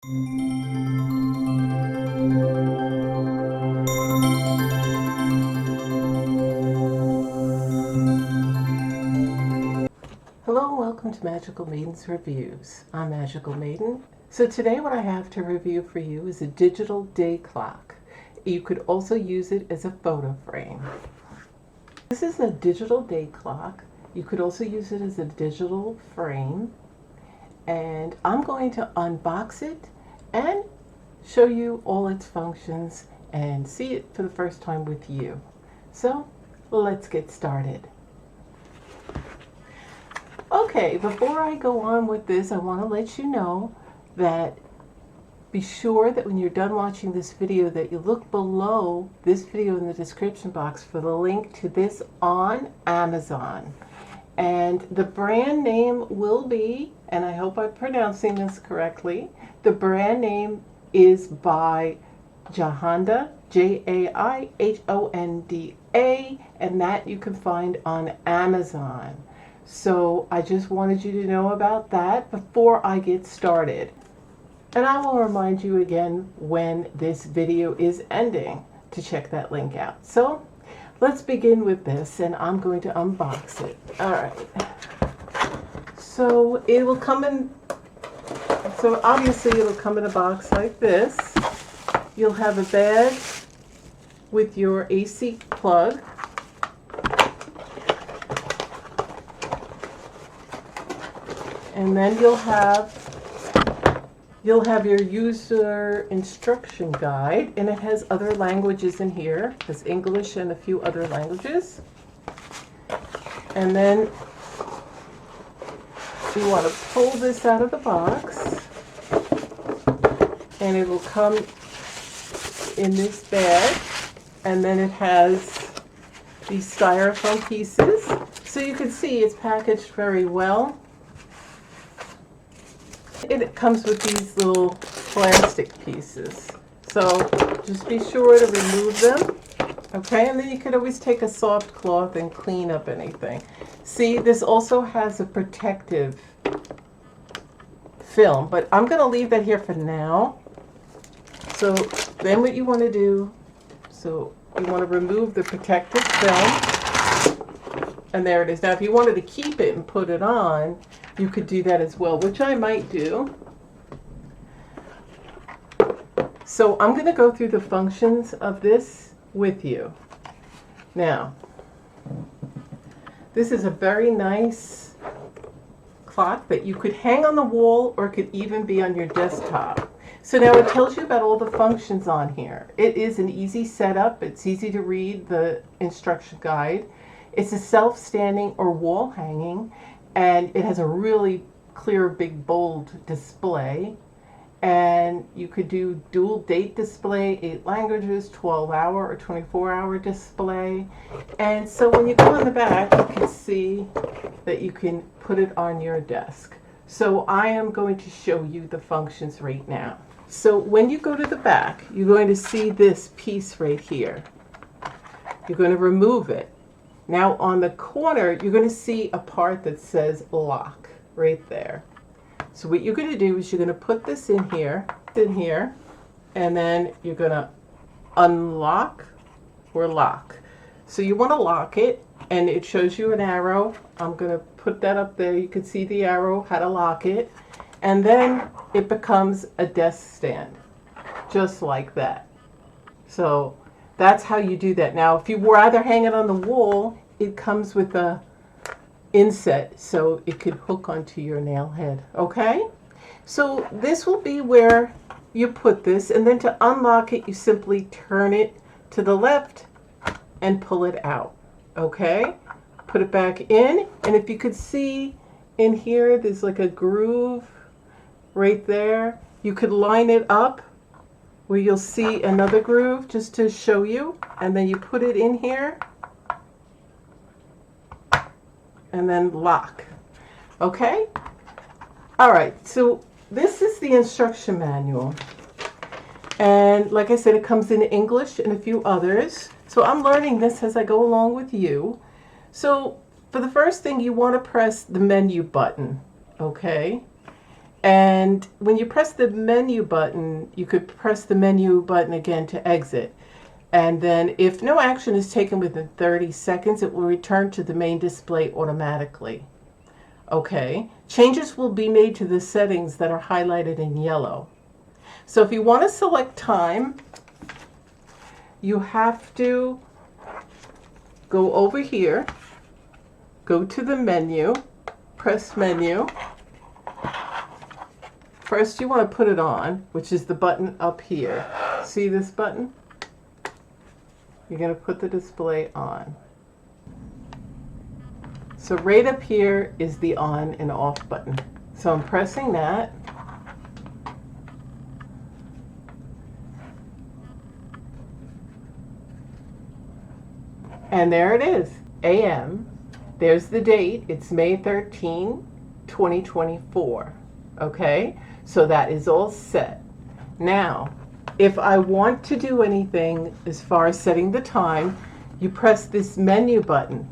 Hello and welcome to Magical Maiden's Reviews. I'm Magical Maiden. So today what I have to review for you is a digital day clock. You could also use it as a photo frame. This is a digital day clock. You could also use it as a digital frame. And I'm going to unbox it and show you all its functions and see it for the first time with you. So let's get started. Okay, before I go on with this, I want to let you know that be sure that when you're done watching this video that you look below this video in the description box for the link to this on Amazon. And the brand name will be, and I hope I'm pronouncing this correctly, the brand name is by Jaihonda, Jaihonda, and that you can find on Amazon. So I just wanted you to know about that before I get started. And I will remind you again when this video is ending to check that link out. So let's begin with this, and I'm going to unbox it. All right. So it will come in, so obviously it'll come in a box like this. You'll have a bag with your AC plug. And then you'll have your user instruction guide, and it has other languages in here. It has English and a few other languages. And then you want to pull this out of the box, and it will come in this bag. And then it has these styrofoam pieces. So you can see it's packaged very well. It comes with these little plastic pieces, so just be sure to remove them. Okay, and then you could always take a soft cloth and clean up anything. See, this also has a protective film, but I'm going to leave that here for now. So then what you want to do, so you want to remove the protective film, and there it is. Now if you wanted to keep it and put it on, you could do that as well, which I might do. So I'm going to go through the functions of this with you. Now, this is a very nice clock that you could hang on the wall, or it could even be on your desktop. So now it tells you about all the functions on here. It is an easy setup. It's easy to read the instruction guide. It's a self-standing or wall hanging, and it has a really clear, big, bold display. And you could do dual date display, 8 languages, 12-hour or 24-hour display. And so when you go on the back, you can see that you can put it on your desk. So I am going to show you the functions right now. So when you go to the back, you're going to see this piece right here. You're going to remove it. Now on the corner, you're going to see a part that says lock right there. So what you're going to do is you're going to put this in here, and then you're going to unlock or lock. So you want to lock it, and it shows you an arrow. I'm going to put that up there. You can see the arrow, how to lock it. And then it becomes a desk stand, just like that. So that's how you do that. Now, if you rather hang it on the wall, it comes with a inset, so it could hook onto your nail head. Okay? So this will be where you put this, and then to unlock it, you simply turn it to the left and pull it out. Okay? Put it back in, and if you could see in here, there's like a groove right there. You could line it up where you'll see another groove just to show you, and then you put it in here and then lock. Okay? All right, so this is the instruction manual, and like I said, it comes in English and a few others. So I'm learning this as I go along with you. So for the first thing, you want to press the menu button, okay? And when you press the menu button, you could press the menu button again to exit. And then if no action is taken within 30 seconds, it will return to the main display automatically. Okay, changes will be made to the settings that are highlighted in yellow. So if you want to select time, you have to go over here, go to the menu, press menu. First you want to put it on, which is the button up here. See this button? You're going to put the display on. So right up here is the on and off button. So I'm pressing that. And there it is, AM. There's the date. It's May 13, 2024. Okay, so that is all set. Now, if I want to do anything as far as setting the time, you press this menu button,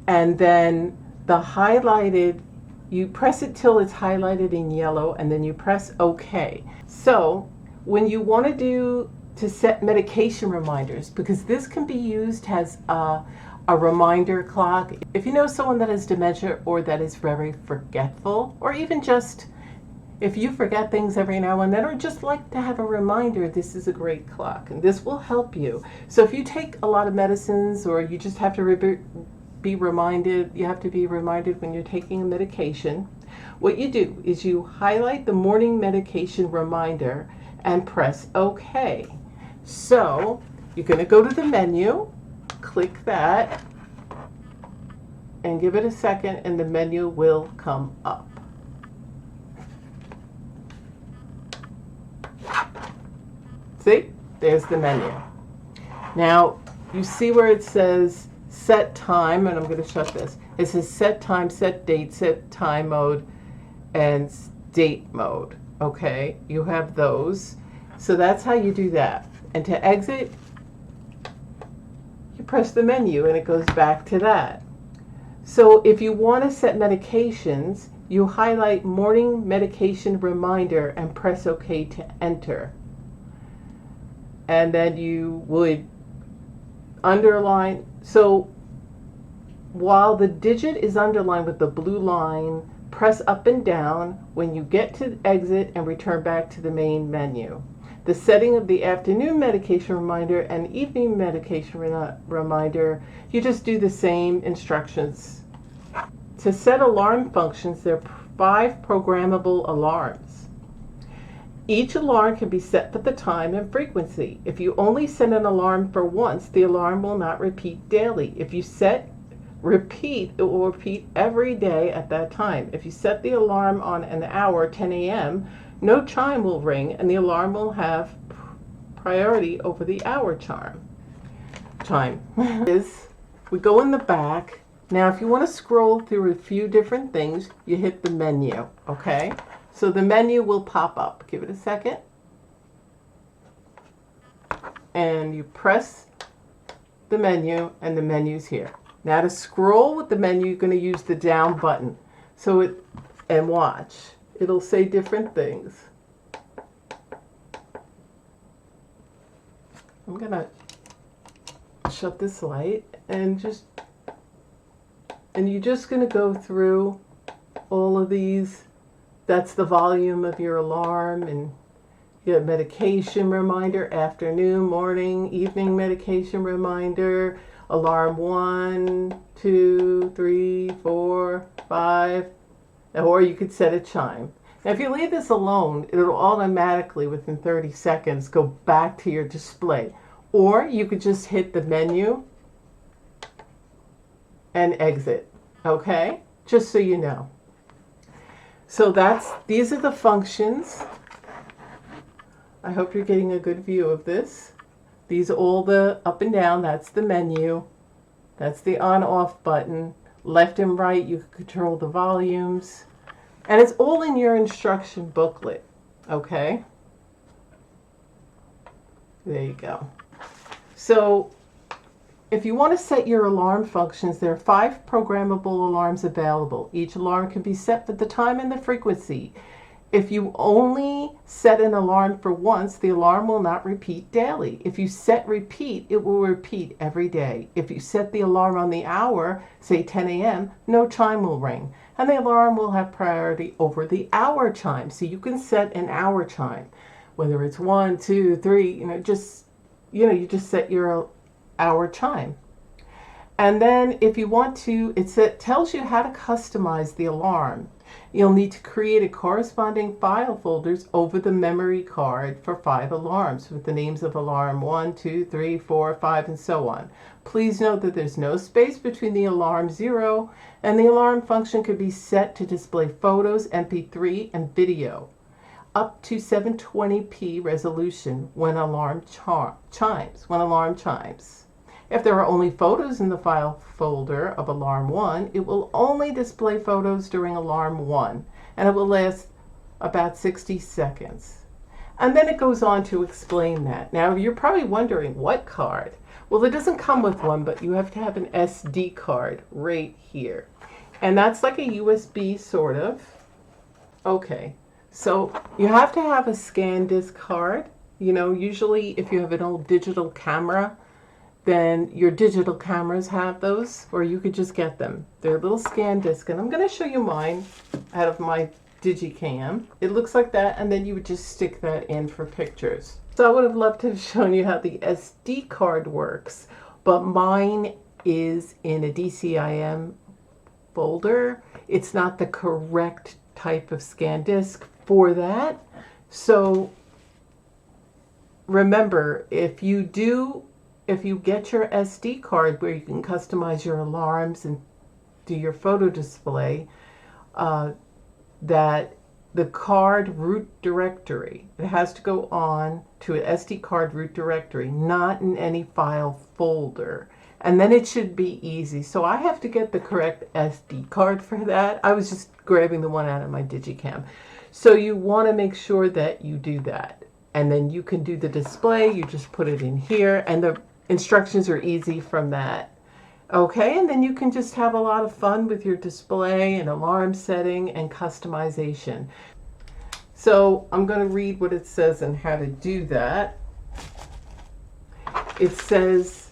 and then the highlighted, you press it till it's highlighted in yellow, and then you press OK. So when you want to set medication reminders, because this can be used as a reminder clock. If you know someone that has dementia or that is very forgetful, or even just if you forget things every now and then, or just like to have a reminder, this is a great clock, and this will help you. So if you take a lot of medicines, or you just have to be reminded, you have to be reminded when you're taking a medication, what you do is you highlight the morning medication reminder and press OK. So you're going to go to the menu, click that, and give it a second, and the menu will come up. See, there's the menu. Now, you see where it says set time, and I'm going to shut this. It says set time, set date, set time mode, and date mode. Okay, you have those. So that's how you do that. And to exit, you press the menu and it goes back to that. So if you want to set medications, you highlight morning medication reminder and press OK to enter. And then you would underline, so while the digit is underlined with the blue line, press up and down when you get to exit and return back to the main menu. The setting of the afternoon medication reminder and evening medication reminder, you just do the same instructions. To set alarm functions, there are 5 programmable alarms. Each alarm can be set for the time and frequency. If you only set an alarm for once, the alarm will not repeat daily. If you set repeat, it will repeat every day at that time. If you set the alarm on an hour, 10 a.m., no chime will ring, and the alarm will have priority over the hour chime. We go in the back. Now, if you want to scroll through a few different things, you hit the menu, okay? So the menu will pop up. Give it a second. And you press the menu, and the menu's here. Now to scroll with the menu, you're going to use the down button. And watch. It'll say different things. I'm going to shut this light and you're just going to go through all of these. That's the volume of your alarm, and you have medication reminder, afternoon, morning, evening medication reminder, alarm 1, 2, 3, 4, 5, or you could set a chime. Now if you leave this alone, it'll automatically within 30 seconds go back to your display. Or you could just hit the menu and exit, okay? Just so you know. So these are the functions. I hope you're getting a good view of this. These are all the up and down, that's the menu. That's the on-off button. Left and right, you can control the volumes. And it's all in your instruction booklet, okay? There you go. So if you want to set your alarm functions, there are 5 programmable alarms available. Each alarm can be set for the time and the frequency. If you only set an alarm for once, the alarm will not repeat daily. If you set repeat, it will repeat every day. If you set the alarm on the hour, say 10 a.m., no chime will ring. And the alarm will have priority over the hour chime. So you can set an hour chime, whether it's 1, 2, 3, you just set your hour chime. And then if you want to, it tells you how to customize the alarm. You'll need to create a corresponding file folders over the memory card for 5 alarms with the names of alarm 1, 2, 3, 4, 5, and so on. Please note that there's no space between the alarm 0, and the alarm function could be set to display photos, MP3, and video up to 720p resolution when alarm chimes. If there are only photos in the file folder of alarm 1, it will only display photos during alarm 1, and it will last about 60 seconds. And then it goes on to explain that. Now, you're probably wondering, what card? Well, it doesn't come with one, but you have to have an SD card right here. And that's like a USB sort of. Okay, so you have to have a SanDisk card. Usually if you have an old digital camera, then your digital cameras have those, or you could just get them. They're a little SanDisk, and I'm going to show you mine out of my Digicam. It looks like that, and then you would just stick that in for pictures. So I would have loved to have shown you how the SD card works, but mine is in a DCIM folder. It's not the correct type of SanDisk for that. So remember, if you get your SD card where you can customize your alarms and do your photo display, that the card root directory, it has to go on to an SD card root directory, not in any file folder. And then it should be easy. So I have to get the correct SD card for that. I was just grabbing the one out of my Digicam. So you want to make sure that you do that. And then you can do the display. You just put it in here, and the instructions are easy from that. Okay, and then you can just have a lot of fun with your display and alarm setting and customization. So I'm going to read what it says and how to do that. It says,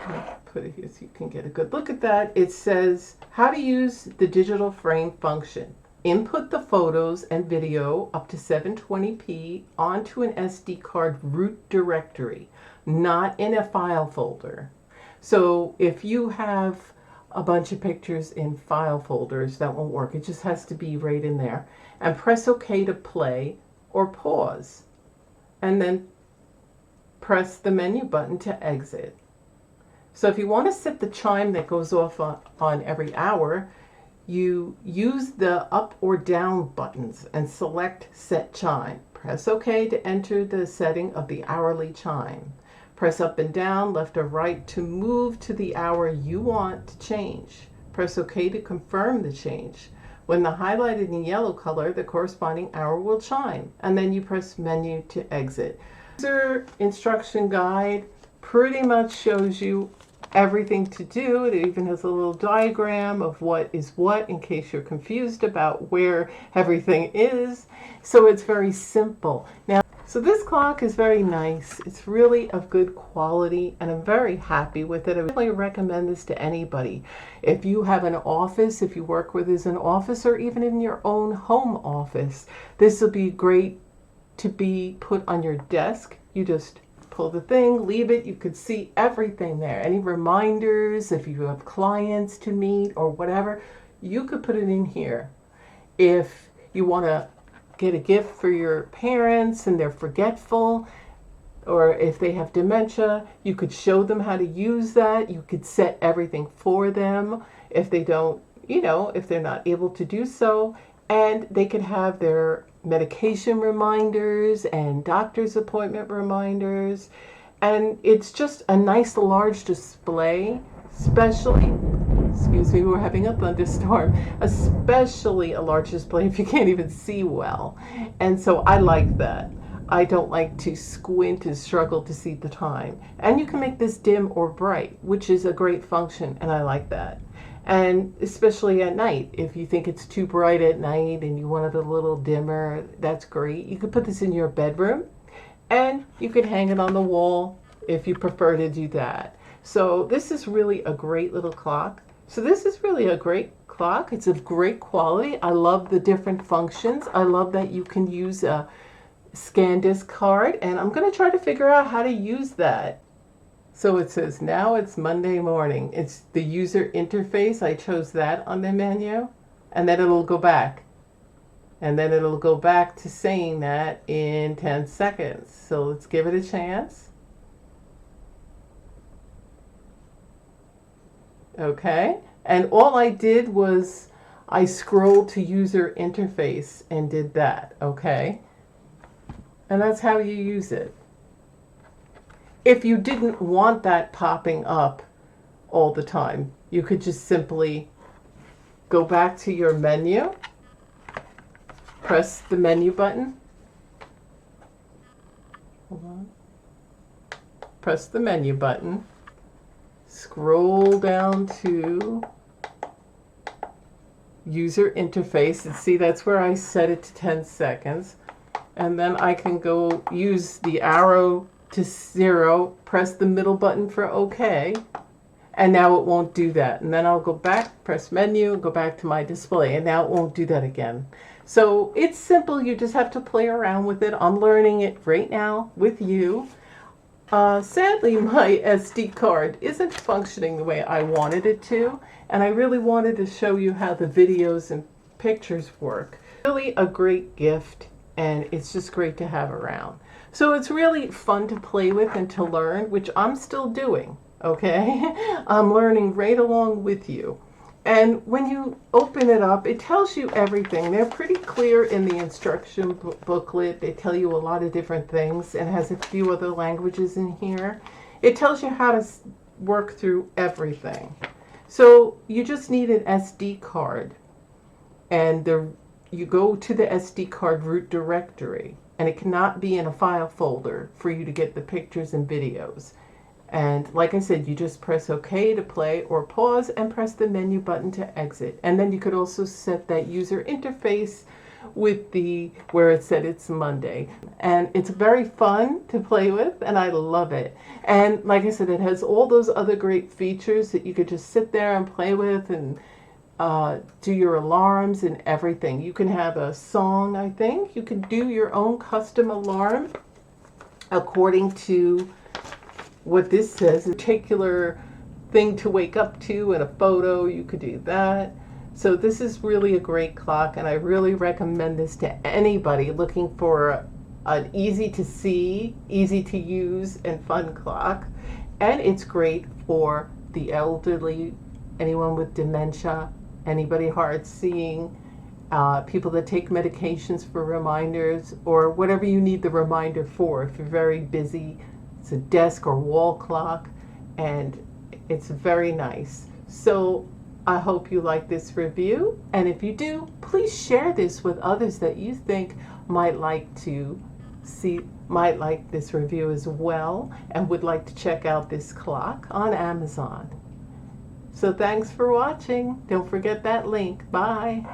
I'll put it here so you can get a good look at that. It says how to use the digital frame function. Input the photos and video up to 720p onto an SD card root directory, not in a file folder. So if you have a bunch of pictures in file folders, that won't work. It just has to be right in there. And press OK to play or pause. And then press the menu button to exit. So if you want to set the chime that goes off on every hour, you use the up or down buttons and select Set Chime. Press OK to enter the setting of the hourly chime. Press up and down, left or right to move to the hour you want to change. Press OK to confirm the change. When the highlighted in yellow color, the corresponding hour will chime, and then you press menu to exit. User instruction guide pretty much shows you everything to do. It even has a little diagram of what is what in case you're confused about where everything is. So it's very simple. Now, so this clock is very nice. It's really of good quality, and I'm very happy with it. I would really recommend this to anybody. If you have an office, if you work with as an office, or even in your own home office, this will be great to be put on your desk. You just pull the thing, leave it, you could see everything there. Any reminders, if you have clients to meet or whatever, you could put it in here. If you want to get a gift for your parents and they're forgetful, or if they have dementia, you could show them how to use that. You could set everything for them if they don't, if they're not able to do so. And they could have their medication reminders and doctor's appointment reminders. And it's just a nice large display, especially, excuse me, we're having a thunderstorm, especially a large display if you can't even see well. And so I like that. I don't like to squint and struggle to see the time. And you can make this dim or bright, which is a great function, and I like that. And especially at night, if you think it's too bright at night and you want it a little dimmer, that's great. You could put this in your bedroom, and you could hang it on the wall if you prefer to do that. So this is really a great little clock. So this is really a great clock. It's of great quality. I love the different functions. I love that you can use a SanDisk card, and I'm going to try to figure out how to use that. So it says now it's Monday morning. It's the user interface. I chose that on the menu, and then it'll go back. And then it'll go back to saying that in 10 seconds. So let's give it a chance. Okay, and all I did was I scrolled to user interface and did that, okay? And that's how you use it. If you didn't want that popping up all the time, you could just simply go back to your menu, press the menu button. Hold on. Press the menu button. Scroll down to user interface, and see that's where I set it to 10 seconds. And then I can go use the arrow to 0, press the middle button for OK, and now it won't do that. And then I'll go back, press menu, go back to my display, and now it won't do that again. So it's simple. You just have to play around with it. I'm learning it right now with you. Sadly, my SD card isn't functioning the way I wanted it to, and I really wanted to show you how the videos and pictures work. Really a great gift, and it's just great to have around. So it's really fun to play with and to learn, which I'm still doing, okay? I'm learning right along with you. And when you open it up, it tells you everything. They're pretty clear in the instruction booklet. They tell you a lot of different things, and has a few other languages in here. It tells you how to work through everything. So you just need an SD card, and you go to the SD card root directory, and it cannot be in a file folder for you to get the pictures and videos. And like I said, you just press OK to play or pause, and press the menu button to exit. And then you could also set that user interface with where it said it's Monday. And it's very fun to play with, and I love it. And like I said, it has all those other great features that you could just sit there and play with, and do your alarms and everything. You can have a song, I think. You can do your own custom alarm according to what this says, a particular thing to wake up to in a photo. You could do that. So this is really a great clock, and I really recommend this to anybody looking for an easy to see, easy to use, and fun clock. And it's great for the elderly, anyone with dementia, anybody hard seeing, people that take medications for reminders, or whatever you need the reminder for. If you're very busy, it's a desk or wall clock, and it's very nice. So I hope you like this review, and if you do, please share this with others that you think might like this review as well, and would like to check out this clock on Amazon. So thanks for watching. Don't forget that link. Bye.